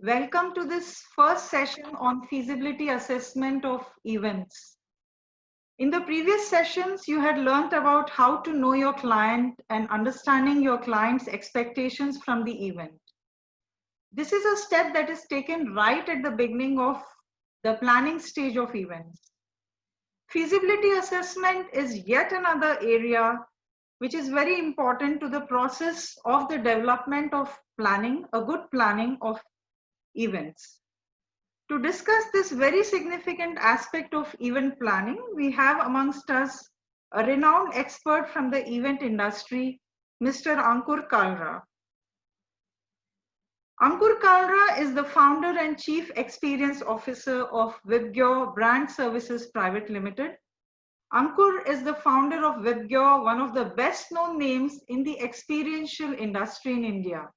Welcome to this first session on feasibility assessment of events. In the previous sessions, you had learned about how to know your client and understanding your client's expectations from the event. This is a step that is taken right at the beginning of the planning stage of events. Feasibility assessment is yet another area which is very important to the process of the development of planning, a good planning of events. To discuss this very significant aspect of event planning, we have amongst us a renowned expert from the event industry, Mr. Ankur Kalra. Ankur Kalra is the founder and chief experience officer of Vibger Brand Services Private Limited. Ankur is the founder of Vibger, one of the best known names in the experiential industry in India.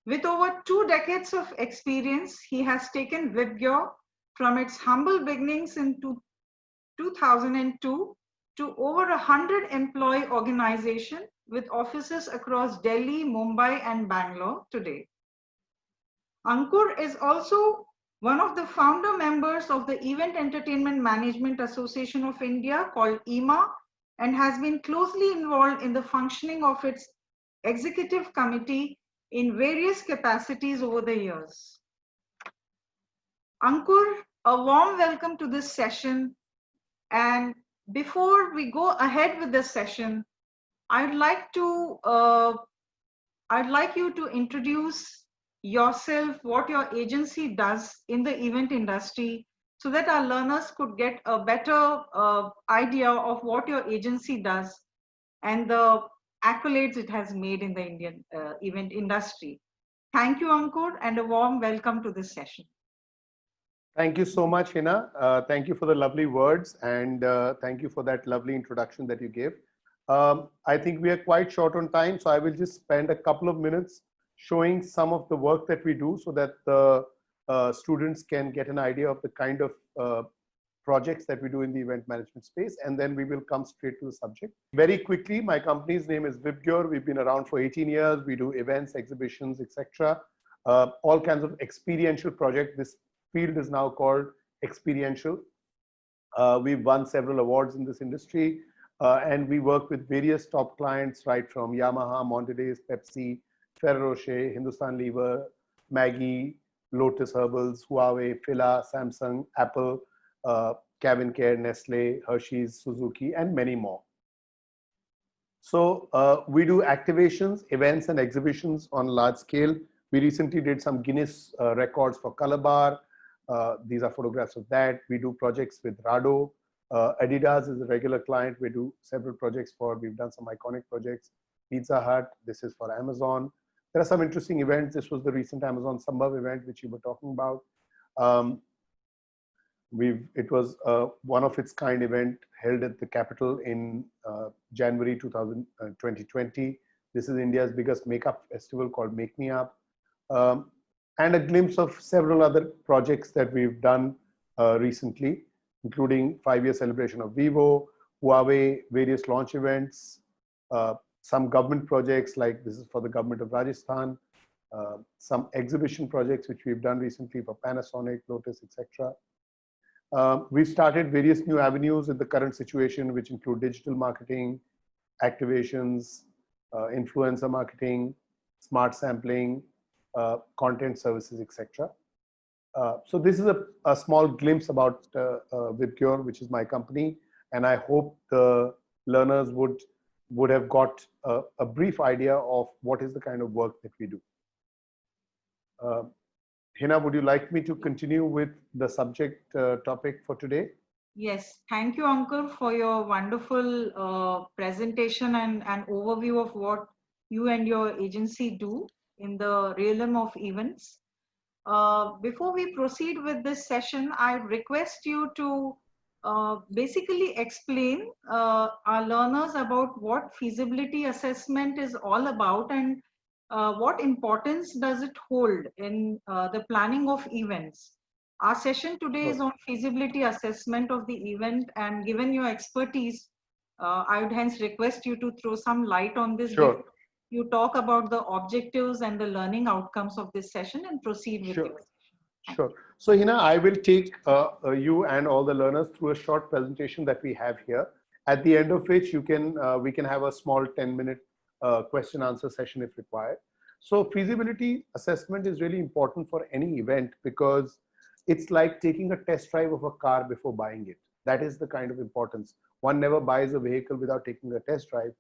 With over 2 decades of experience, he has taken Vibger from its humble beginnings in 2002 to over 100 employee organization with offices across Delhi, Mumbai and Bangalore today. Ankur is also one of the founder members of the Event Entertainment Management Association of India called EMA and has been closely involved in the functioning of its executive committee in various capacities over the years. Ankur, a warm welcome to this session. And before we go ahead with this session, I'd like you to introduce yourself, what your agency does in the event industry, so that our learners could get a better idea of what your agency does and the accolades it has made in the Indian event industry. Thank you, Ankur, and a warm welcome to this session. Thank you so much, Hina. Thank you for the lovely words and thank you for that lovely introduction that you gave. I think we are quite short on time, so I will just spend a couple of minutes showing some of the work that we do so that the students can get an idea of the kind of projects that we do in the event management space, and then we will come straight to the subject. Very quickly, my company's name is Vibger. We've been around for 18 years. We do events, exhibitions, etc. All kinds of experiential projects. This field is now called experiential. We've won several awards in this industry, and we work with various top clients, right from Yamaha, Mondelez, Pepsi, Ferrero Rocher, Hindustan Lever, Maggi, Lotus Herbals, Huawei, Fila, Samsung, Apple, Cabin Care, Nestle, Hershey's, Suzuki, and many more. So we do activations, events, and exhibitions on large scale. We recently did some Guinness records for Color Bar. These are photographs of that. We do projects with Rado. Adidas is a regular client. We do several projects for, we've done some iconic projects. Pizza Hut, this is for Amazon. There are some interesting events. This was the recent Amazon Sambhav event, which you were talking about. It was one of its kind event held at the capital in January 2020. This is India's biggest makeup festival called Make Me Up. And a glimpse of several other projects that we've done recently, including 5-year celebration of Vivo, Huawei, various launch events, some government projects like this is for the government of Rajasthan, some exhibition projects which we've done recently for Panasonic, Lotus, etc. We've started various new avenues in the current situation, which include digital marketing, activations, influencer marketing, smart sampling, content services, etc. So this is a small glimpse about Vibger, which is my company, and I hope the learners would have got a brief idea of what is the kind of work that we do. Hina, would you like me to continue with the subject topic for today? Yes, thank you, Ankur, for your wonderful presentation and an overview of what you and your agency do in the realm of events. Before we proceed with this session, I request you to basically explain our learners about what feasibility assessment is all about and what importance does it hold in the planning of events. Our session today is on feasibility assessment of the event, and given your expertise, I would hence request you to throw some light on this. Sure. you talk about the objectives and the learning outcomes of this session and proceed with Sure. your session. Thank Sure. So Hina, I will take you and all the learners through a short presentation that we have here, at the end of which we can have a small 10-minute question answer session if required. So feasibility assessment is really important for any event because it's like taking a test drive of a car before buying it. That is the kind of importance. One never buys a vehicle without taking a test drive.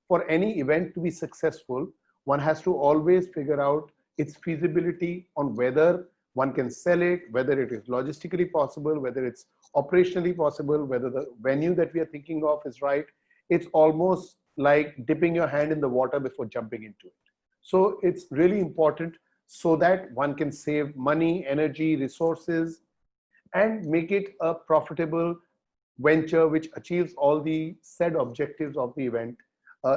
For any event to be successful, one has to always figure out its feasibility on whether one can sell it, whether it is logistically possible, whether it's operationally possible, whether the venue that we are thinking of is right. It's almost like dipping your hand in the water before jumping into it. So it's really important so that one can save money, energy, resources, and make it a profitable venture which achieves all the said objectives of the event.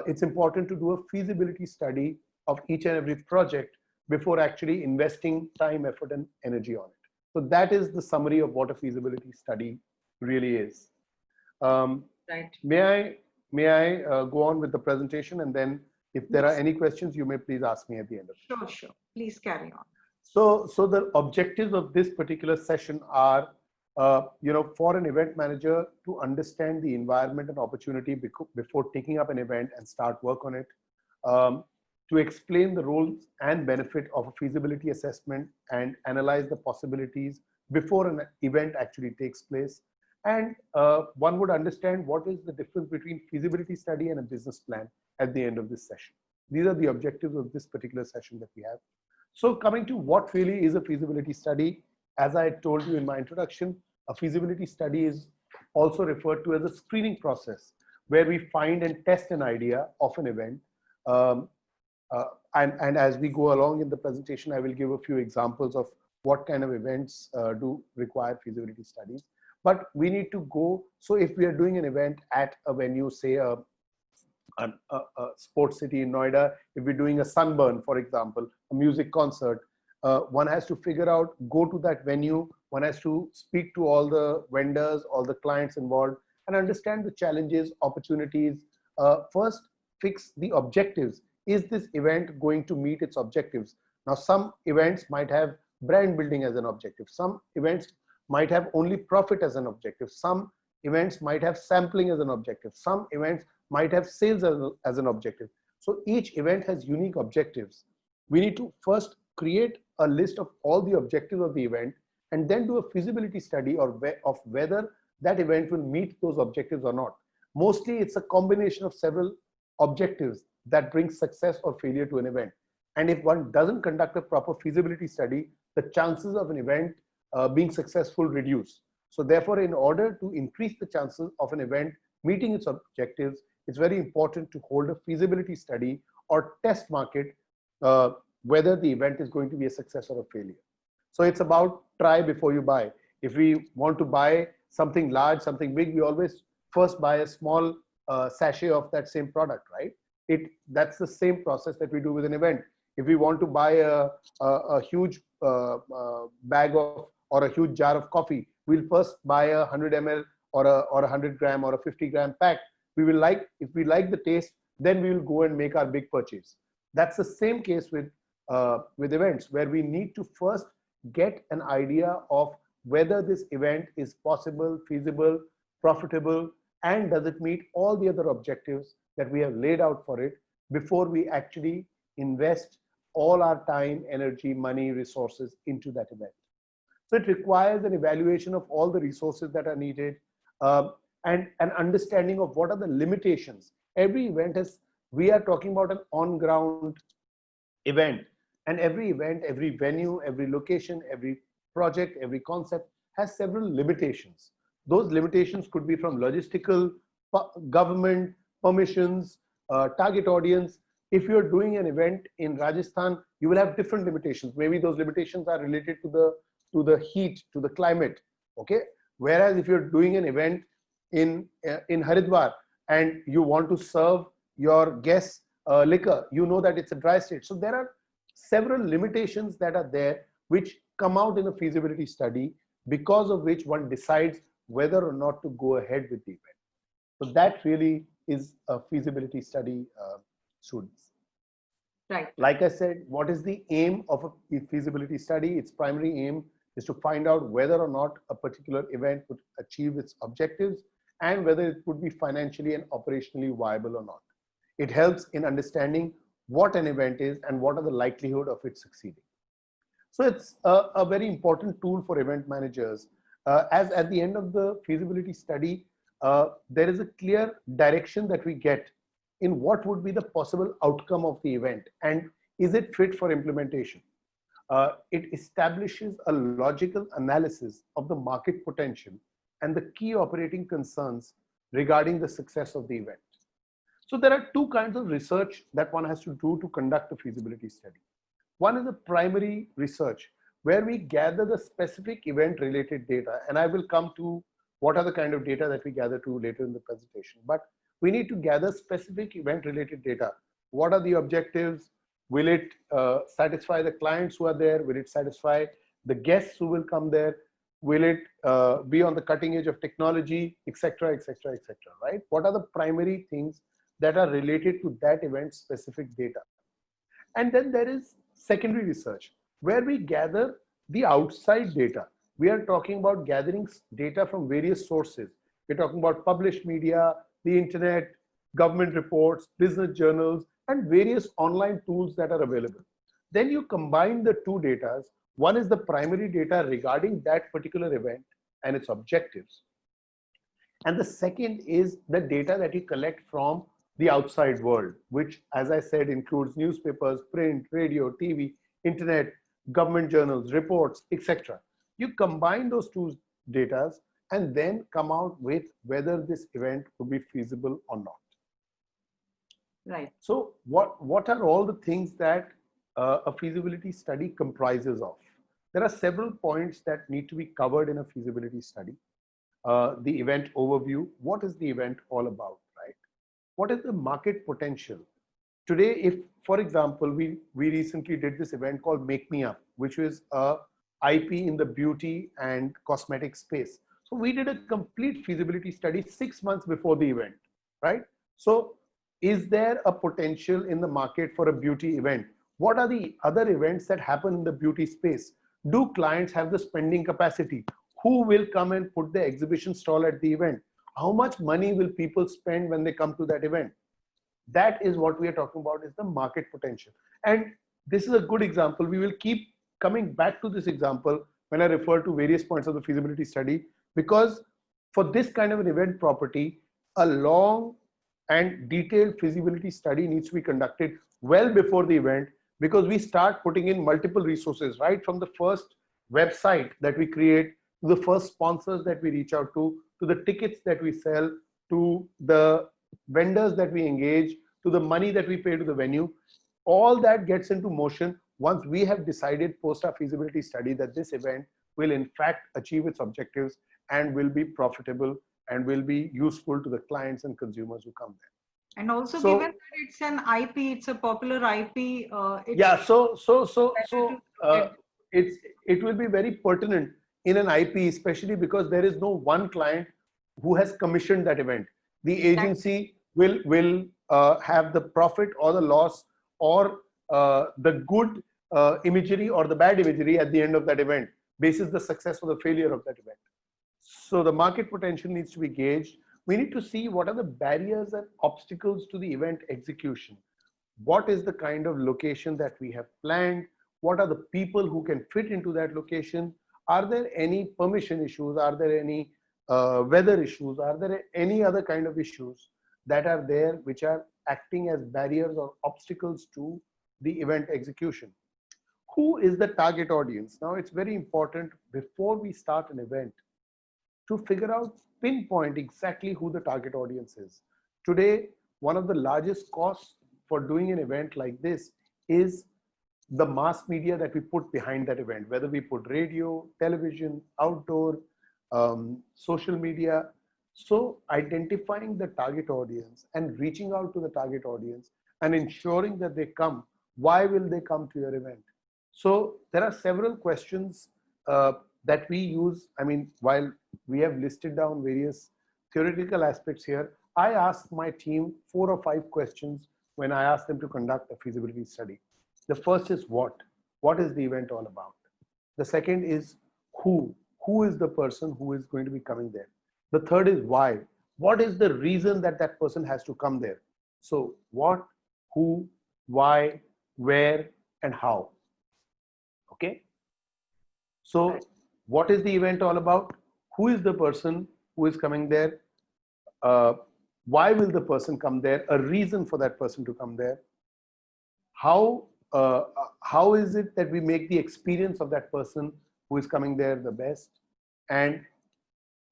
It's important to do a feasibility study of each and every project before actually investing time, effort, and energy on it. So that is the summary of what a feasibility study really is. Right. May I go on with the presentation, and then if there are any questions, you may please ask me at the end of it. Sure, sure. Please carry on. So the objectives of this particular session are, for an event manager to understand the environment and opportunity before taking up an event and start work on it, to explain the roles and benefit of a feasibility assessment and analyze the possibilities before an event actually takes place. And one would understand what is the difference between feasibility study and a business plan at the end of this session. These are the objectives of this particular session that we have. So coming to what really is a feasibility study, as I told you in my introduction, a feasibility study is also referred to as a screening process where we find and test an idea of an event. And as we go along in the presentation, I will give a few examples of what kind of events do require feasibility studies. But we need to go, so if we are doing an event at a venue, say a sports city in Noida, if we're doing a sunburn, for example, a music concert, one has to figure out, go to that venue, one has to speak to all the vendors, all the clients involved, and understand the challenges, opportunities. First, fix the objectives. Is this event going to meet its objectives? Now, some events might have brand building as an objective. Some events might have only profit as an objective. Some events might have sampling as an objective. Some events might have sales as an objective. So each event has unique objectives. We need to first create a list of all the objectives of the event and then do a feasibility study of whether that event will meet those objectives or not. Mostly it's a combination of several objectives that brings success or failure to an event. And if one doesn't conduct a proper feasibility study, the chances of an event being successful reduce. So therefore, in order to increase the chances of an event meeting its objectives, it's very important to hold a feasibility study or test market whether the event is going to be a success or a failure. So it's about try before you buy. If we want to buy something large, something big, we always first buy a small sachet of that same product, right? That's the same process that we do with an event. If we want to buy a huge bag of or a huge jar of coffee, we'll first buy a 100 ml or a 100 gram or a 50 gram pack. If we like the taste, then we will go and make our big purchase. That's the same case with events, where we need to first get an idea of whether this event is possible, feasible, profitable, and does it meet all the other objectives that we have laid out for it before we actually invest all our time, energy, money, resources into that event. So it requires an evaluation of all the resources that are needed and an understanding of what are the limitations. Every event we are talking about an on-ground event, and every event, every venue, every location, every project, every concept has several limitations. Those limitations could be from logistical, government, permissions, target audience. If you're doing an event in Rajasthan, you will have different limitations. Maybe those limitations are related to the heat, to the climate. Okay. Whereas if you're doing an event in Haridwar and you want to serve your guests liquor, you know that it's a dry state. So there are several limitations that are there which come out in a feasibility study, because of which one decides whether or not to go ahead with the event. So that really is a feasibility study, students. Right. Like I said, what is the aim of a feasibility study? Its primary aim is to find out whether or not a particular event would achieve its objectives and whether it would be financially and operationally viable or not. It helps in understanding what an event is and what are the likelihood of it succeeding. So it's a very important tool for event managers, as at the end of the feasibility study, there is a clear direction that we get in what would be the possible outcome of the event and is it fit for implementation. It establishes a logical analysis of the market potential and the key operating concerns regarding the success of the event. So there are two kinds of research that one has to do to conduct a feasibility study. One is the primary research, where we gather the specific event related data. And I will come to what are the kind of data that we gather to later in the presentation. But we need to gather specific event related data. What are the objectives? Will it satisfy the clients who are there? Will it satisfy the guests who will come there? Will it be on the cutting edge of technology, etc., etc., etc., right? What are the primary things that are related to that event specific data? And then there is secondary research, where we gather the outside data. We are talking about gathering data from various sources. We're talking about published media, the internet, government reports, business journals, and various online tools that are available. Then you combine the two data. One is the primary data regarding that particular event and its objectives. And the second is the data that you collect from the outside world, which, as I said, includes newspapers, print, radio, TV, internet, government journals, reports, etc. You combine those two data and then come out with whether this event would be feasible or not. Right. So what are all the things that a feasibility study comprises of? There are several points that need to be covered in a feasibility study. The event overview. What is the event all about, right? What is the market potential? Today, if, for example, we recently did this event called Make Me Up, which is a IP in the beauty and cosmetic space. So we did a complete feasibility study 6 months before the event, right? So is there a potential in the market for a beauty event? What are the other events that happen in the beauty space? Do clients have the spending capacity? Who will come and put the exhibition stall at the event? How much money will people spend when they come to that event? That is what we are talking about, is the market potential. And this is a good example. We will keep coming back to this example when I refer to various points of the feasibility study, because for this kind of an event property, a long and detailed feasibility study needs to be conducted well before the event, because we start putting in multiple resources, right from the first website that we create, to the first sponsors that we reach out to the tickets that we sell, to the vendors that we engage, to the money that we pay to the venue. All that gets into motion once we have decided post our feasibility study that this event will in fact achieve its objectives and will be profitable and will be useful to the clients and consumers who come there. And also, So, given that it's an IP, it's a popular IP. It's yeah, better to get. it will be very pertinent in an IP, especially because there is no one client who has commissioned that event. The agency will have the profit or the loss or the good imagery or the bad imagery at the end of that event, basis the success or the failure of that event. So the market potential needs to be gauged. We need to see what are the barriers and obstacles to the event execution. What is the kind of location that we have planned? What are the people who can fit into that location? Are there any permission issues? Are there any weather issues? Are there any other kind of issues that are there which are acting as barriers or obstacles to the event execution? Who is the target audience? Now, it's very important before we start an event to figure out, pinpoint exactly who the target audience is. Today, one of the largest costs for doing an event like this is the mass media that we put behind that event, whether we put radio, television, outdoor, social media. So identifying the target audience and reaching out to the target audience and ensuring that they come. Why will they come to your event? So there are several questions that we use. I mean, while we have listed down various theoretical aspects here, I ask my team 4 or 5 questions when I ask them to conduct a feasibility study. The first is what? What is the event all about? The second is who. Who is the person who is going to be coming there? The third is why. What is the reason that that person has to come there? So what, who, why, where, and how. Okay. So what is the event all about? Who is the person who is coming there? Uh, why will the person come there? A reason for that person to come there. How how is it that we make the experience of that person who is coming there the best? And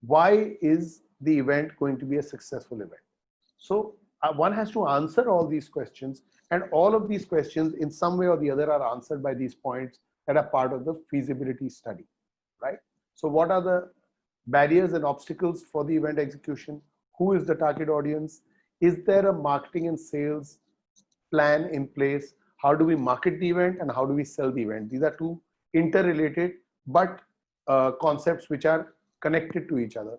why is the event going to be a successful event? So one has to answer all these questions, and all of these questions in some way or the other are answered by these points that are part of the feasibility study, right? So what are the barriers and obstacles for the event execution? Who is the target audience? Is there a marketing and sales plan in place? How do we market the event and how do we sell the event? These are two interrelated but concepts which are connected to each other.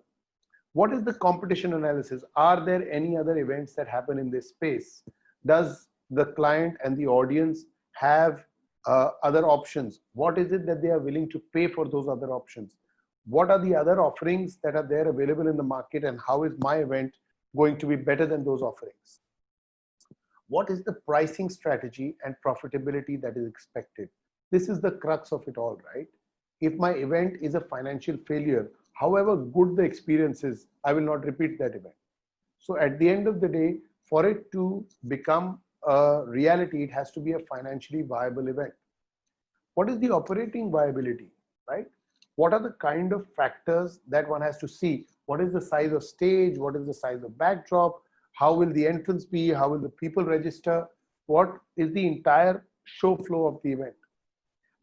What is the competition analysis? Are there any other events that happen in this space? Does the client and the audience have other options? What is it that they are willing to pay for those other options? What are the other offerings that are there available in the market, and how is my event going to be better than those offerings? What is the pricing strategy and profitability that is expected? This is the crux of it all, right? If my event is a financial failure, however good the experience is, I will not repeat that event. So at the end of the day, for it to become a reality, it has to be a financially viable event. What is the operating viability, right? What are the kind of factors that one has to see? What is the size of stage? What is the size of backdrop? How will the entrance be? How will the people register? What is the entire show flow of the event?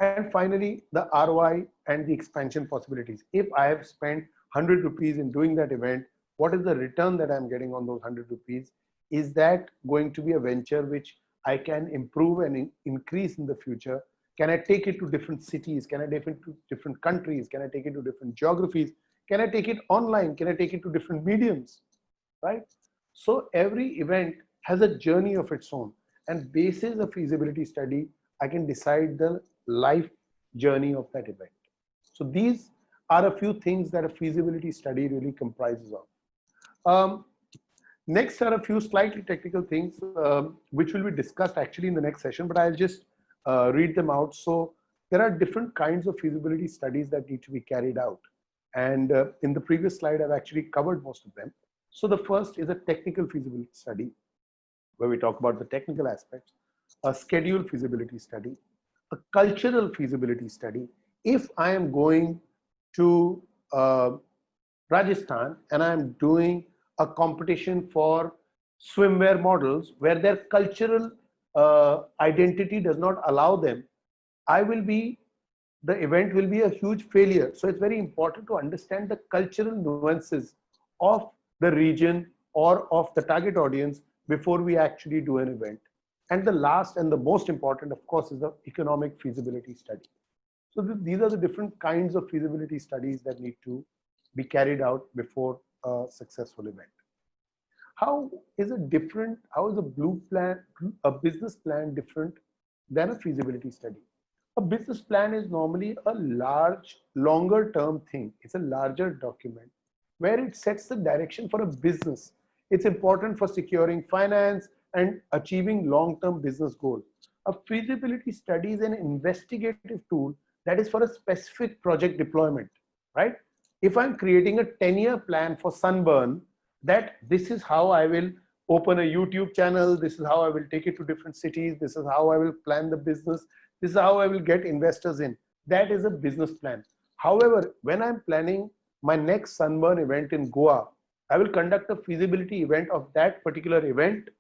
And finally, the ROI and the expansion possibilities. If I have spent 100 rupees in doing that event, what is the return that I'm getting on those 100 rupees? Is that going to be a venture which I can improve and increase in the future? Can I take it to different cities? Can I take it to different countries? Can I take it to different geographies? Can I take it online? Can I take it to different mediums? Right? So every event has a journey of its own, and basis a feasibility study, I can decide the life journey of that event. So these are a few things that a feasibility study really comprises of. Next are a few slightly technical things which will be discussed actually in the next session, but I'll just read them out. So there are different kinds of feasibility studies that need to be carried out. And in the previous slide, I've actually covered most of them. So the first is a technical feasibility study, where we talk about the technical aspects, a schedule feasibility study, a cultural feasibility study. If I am going to Rajasthan and I am doing a competition for swimwear models where their cultural identity does not allow them, the event will be a huge failure. So it's very important to understand the cultural nuances of the region or of the target audience before we actually do an event. And the last and the most important, of course, is the economic feasibility study. So these are the different kinds of feasibility studies that need to be carried out before a successful event. How is a business plan different than a feasibility study? A business plan is normally a large, longer term thing. It's a larger document where it sets the direction for a business. It's important for securing finance and achieving long-term business goals. A feasibility study is an investigative tool that is for a specific project deployment, right? If I'm creating a 10-year plan for Sunburn, that this is how I will open a YouTube channel, this is how I will take it to different cities, this is how I will plan the business, this is how I will get investors in. That is a business plan. However, when I'm planning my next Sunburn event in Goa, I will conduct a feasibility event of that particular event,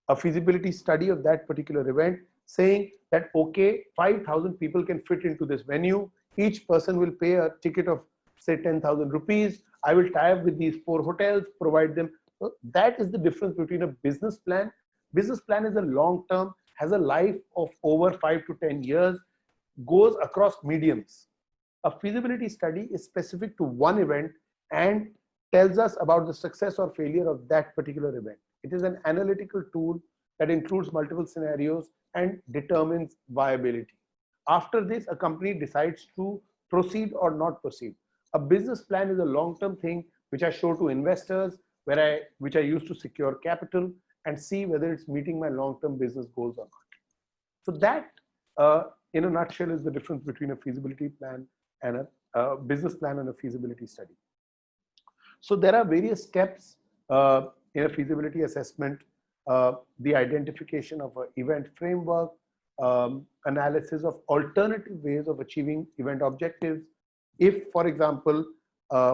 a feasibility study of that particular event, saying that, okay, 5,000 people can fit into this venue. Each person will pay a ticket of, say, 10,000 rupees. I will tie up with these 4 hotels, provide them. So that is the difference between a business plan. Business plan is a long term, has a life of over 5 to 10 years, goes across mediums. A feasibility study is specific to one event and tells us about the success or failure of that particular event. It is an analytical tool that includes multiple scenarios and determines viability. After this, a company decides to proceed or not proceed. A business plan is a long-term thing which I show to investors, which I use to secure capital and see whether it's meeting my long-term business goals or not. So that, in a nutshell, is the difference between a feasibility plan and a business plan and a feasibility study. So there are various steps in a feasibility assessment: the identification of an event framework, analysis of alternative ways of achieving event objectives. If, for example,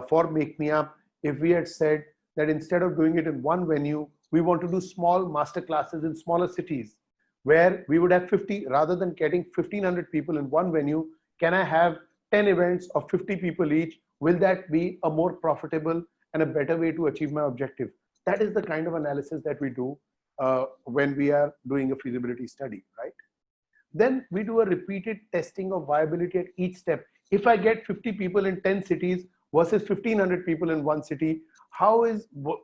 for Make Me Up, if we had said that instead of doing it in one venue, we want to do small master classes in smaller cities where we would have 50, rather than getting 1,500 people in one venue, can I have 10 events of 50 people each? Will that be a more profitable and a better way to achieve my objective? That is the kind of analysis that we do when we are doing a feasibility study, right? Then we do a repeated testing of viability at each step. If I get 50 people in 10 cities versus 1,500 people in one city,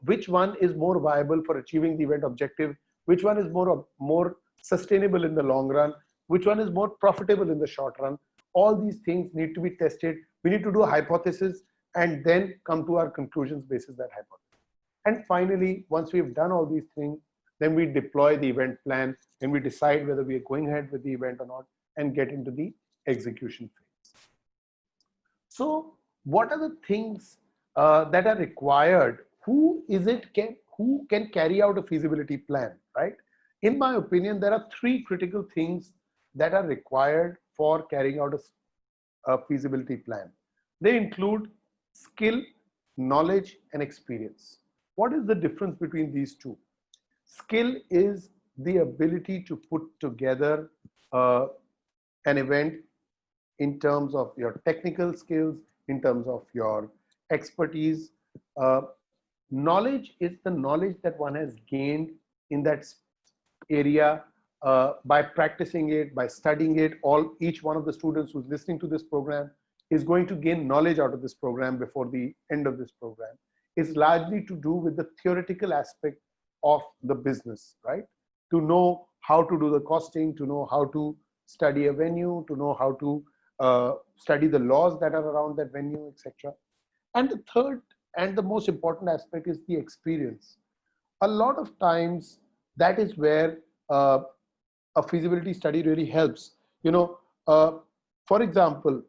which one is more viable for achieving the event objective? Which one is more sustainable in the long run? Which one is more profitable in the short run? All these things need to be tested. We need to do a hypothesis and then come to our conclusions based on that hypothesis. And finally, once we've done all these things, then we deploy the event plan and we decide whether we are going ahead with the event or not and get into the execution phase. So what are the things that are required? Who can carry out a feasibility plan, right? In my opinion, there are three critical things that are required for carrying out a feasibility plan. They include skill, knowledge, and experience. What is the difference between these two? Skill is the ability to put together an event in terms of your technical skills, in terms of your expertise. Knowledge is the knowledge that one has gained in that area by practicing it, by studying it. Each one of the students who's listening to this program is going to gain knowledge out of this program before the end of this program. It's largely to do with the theoretical aspect of the business, right? To know how to do the costing, to know how to study a venue, to know how to study the laws that are around that venue, etc. And the third and the most important aspect is the experience. A lot of times that is where a feasibility study really helps. For example,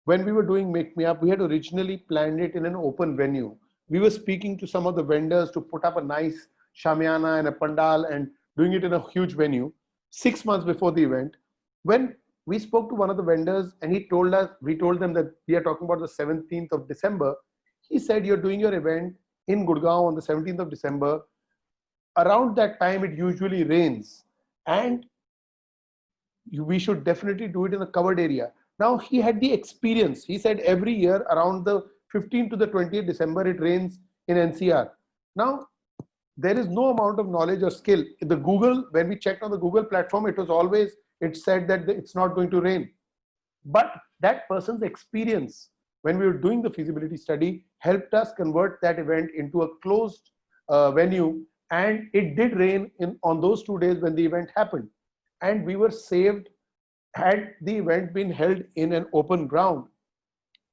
when we were doing Make Me Up, we had originally planned it in an open venue. We were speaking to some of the vendors to put up a nice shamiana and a pandal and doing it in a huge venue 6 months before the event. When we spoke to one of the vendors and we told them that we are talking about the 17th of December. He said, you're doing your event in Gurgaon on the 17th of December. Around that time, it usually rains and we should definitely do it in a covered area. Now he had the experience. He said every year around the 15th to the 20th December, it rains in NCR. Now, there is no amount of knowledge or skill. When we checked on the Google platform, it said that it's not going to rain. But that person's experience when we were doing the feasibility study helped us convert that event into a closed venue, and it did rain on those 2 days when the event happened. And we were saved. Had the event been held in an open ground,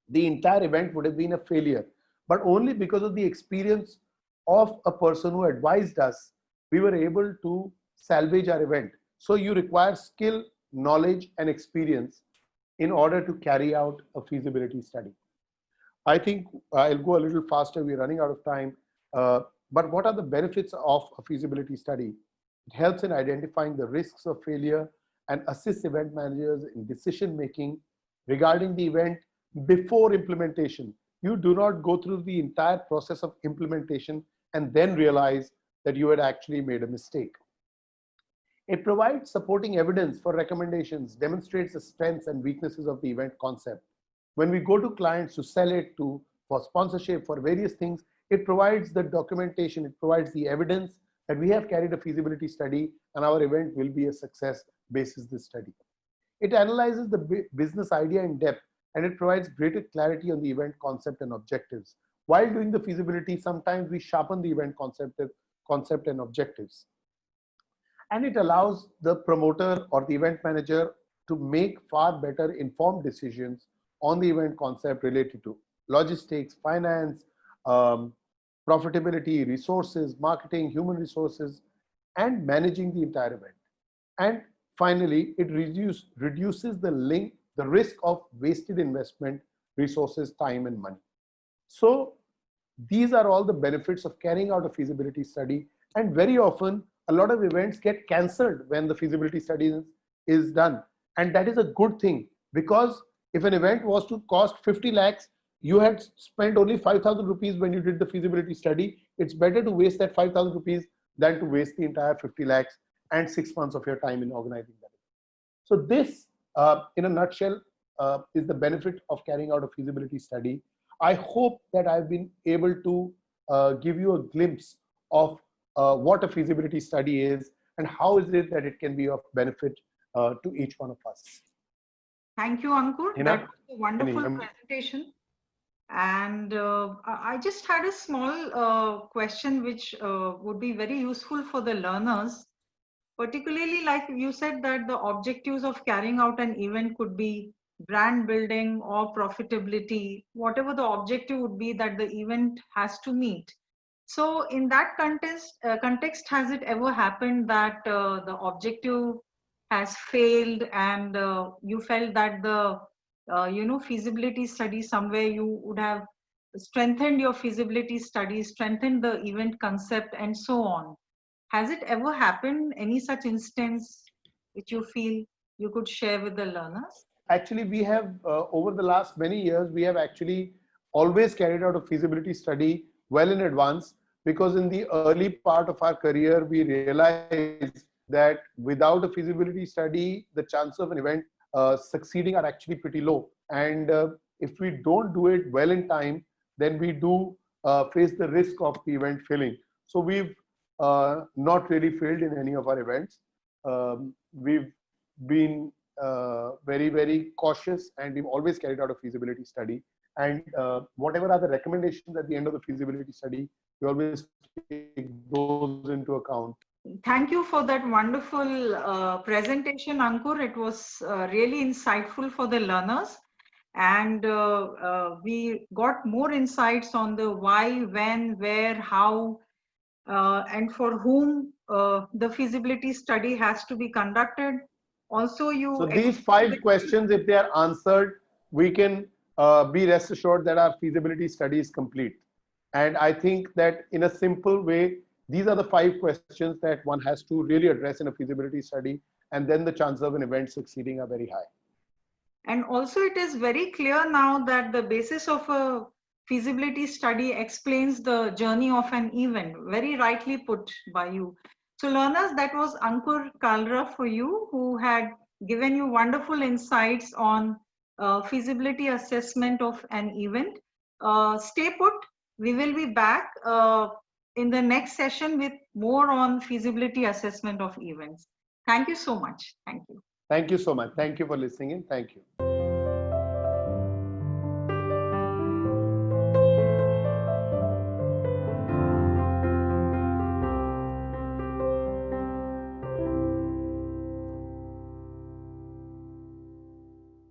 the entire event would have been a failure. But only because of the experience of a person who advised us, we were able to salvage our event. So you require skill, knowledge, and experience in order to carry out a feasibility study. I think I'll go a little faster. We're running out of time. But what are the benefits of a feasibility study? It helps in identifying the risks of failure and assists event managers in decision making regarding the event before implementation. You do not go through the entire process of implementation and then realize that you had actually made a mistake. It provides supporting evidence for recommendations, demonstrates the strengths and weaknesses of the event concept. When we go to clients to sell it, for sponsorship, for various things, it provides the documentation, it provides the evidence that we have carried a feasibility study and our event will be a success basis this study. It analyzes the business idea in depth and it provides greater clarity on the event concept and objectives. While doing the feasibility, sometimes we sharpen the event concept and objectives. and it allows the promoter or the event manager to make far better informed decisions on the event concept related to logistics, finance, um, profitability, resources, marketing, human resources, and managing the entire event. And finally, it reduces the risk of wasted investment, resources, time, and money. So these are all the benefits of carrying out a feasibility study. And very often, a lot of events get cancelled when the feasibility study is done. And that is a good thing, because if an event was to cost 50 lakhs, you had spent only 5,000 rupees when you did the feasibility study. It's better to waste that 5,000 rupees than to waste the entire 50 lakhs and 6 months of your time in organizing that. So this, in a nutshell, is the benefit of carrying out a feasibility study. I hope that I've been able to give you a glimpse of what a feasibility study is and how is it that it can be of benefit to each one of us. Thank you, Ankur. Hina, That was a wonderful presentation. And I just had a small question which would be very useful for the learners. Particularly, like you said, that the objectives of carrying out an event could be brand building or profitability, whatever the objective would be that the event has to meet. So, in that context, has it ever happened that the objective has failed and you felt that the feasibility study somewhere you would have strengthened your feasibility study, strengthened the event concept, and so on? Has it ever happened, any such instance which you feel you could share with the learners? Actually, we have, over the last many years, we have actually always carried out a feasibility study well in advance, because in the early part of our career, we realized that without a feasibility study, the chance of an event succeeding are actually pretty low. And if we don't do it well in time, then we do face the risk of the event failing. So we've not really failed in any of our events. We've been very, very cautious, and we've always carried out a feasibility study. And whatever are the recommendations at the end of the feasibility study, we always take those into account. Thank you for that wonderful presentation, Ankur. It was really insightful for the learners. And we got more insights on the why, when, where, how, and for whom the feasibility study has to be conducted. Also, So you these 5 questions, if they are answered, we can be rest assured that our feasibility study is complete. And I think that in a simple way, these are the 5 questions that one has to really address in a feasibility study, and then the chances of an event succeeding are very high. And also, it is very clear now that the basis of a feasibility study explains the journey of an event, very rightly put by you. So, learners, that was Ankur Kalra for you, who had given you wonderful insights on feasibility assessment of an event. Stay put. We will be back in the next session with more on feasibility assessment of events. Thank you so much. Thank you. Thank you so much. Thank you for listening in. Thank you.